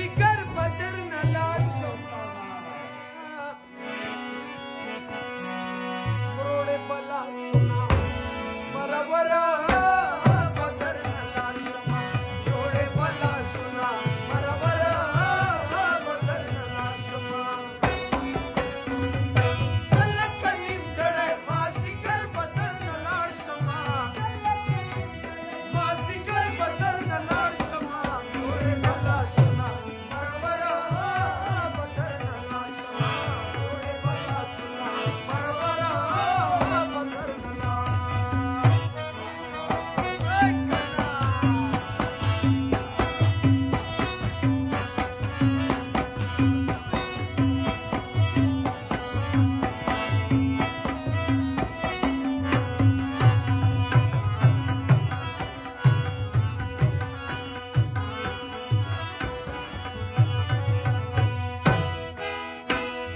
مازیګر بدر نه لاړ شم وروړې په لاسونه مرور بدر نه لاړ شم وروړې په لاسونه مرور بدر نه لاړ شم زلکه نیمګړی مازیګر بدر نه لاړ شم مازیګر بدر نه لاړ شم وروړې په لاسونه مرور بدر نه لاړ شم وروړې په لاسونه مرور بدر نه لاړ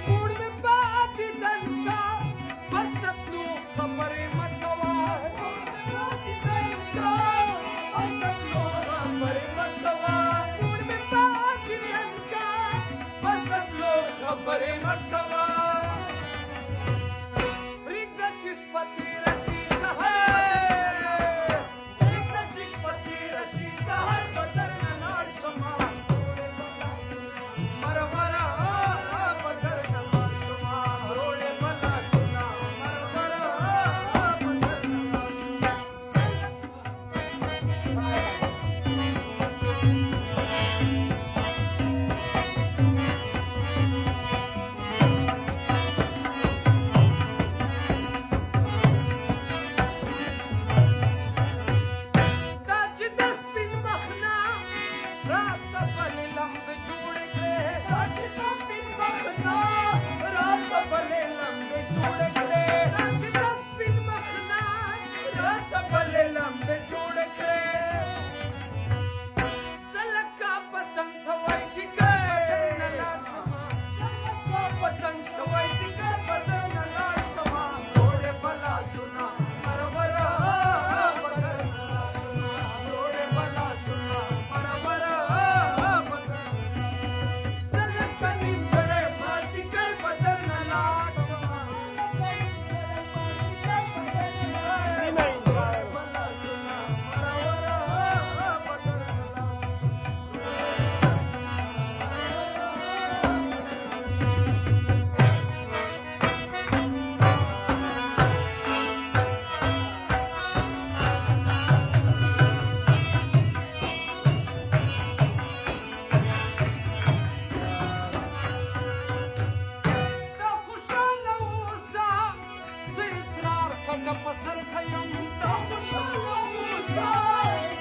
موړ مې پاتې دنکا بس د تلو خبرې مه کوه موړ مې پاتې دنکا بس د تلو خبرې مه کوه موړ مې پاتې دنکا بس د تلو خبرې مه کوه پرېږده چې شپه تېره شي سهار پرېږده چې شپه تېره شي سهار به درنه لاړ شمه مرمره به درنه لاړ شمه وروړې په لاسونه مرمره به درنه لاړ شمه دا چې د سپین مخ نه راته بلې لمبې جوړې کړې دا چې د سپین مخ نه راته بلې لمبې جوړې کړې دا چې د سپین مخ نه راته بلې لمبې جوړې کړې زه لکه پتنګ سوی ځیګر بدرنه لاړ شمه زه لکه پتنګ سوی ځیګر بدرنه لاړ شمه وروړې په لاسونه مرمره بدرنه لاړ شمه وروړې په لاسونه مرمره بدرنه زه لکه نیمګړی مازیګر بدرنه لاړ شمه وروړې په لاسونه مرمره بدرنه لاړ شمه دا خوشاله اوسه زه اصرار کډه په سر ښیم دا خوشاله اوسه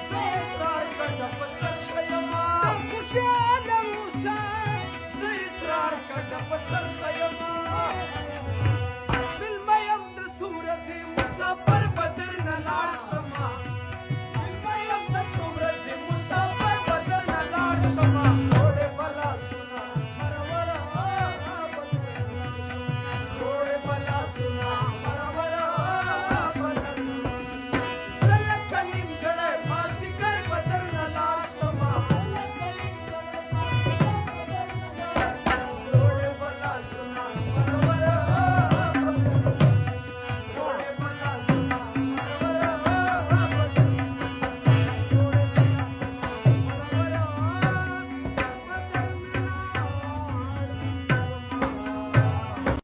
زه اصرار کډه په سر ښیم دا خوشاله اوسه زه اصرار کډه په سر ښیم مېلمه یم د څو ورځې مسافر به درنه لاړ شمه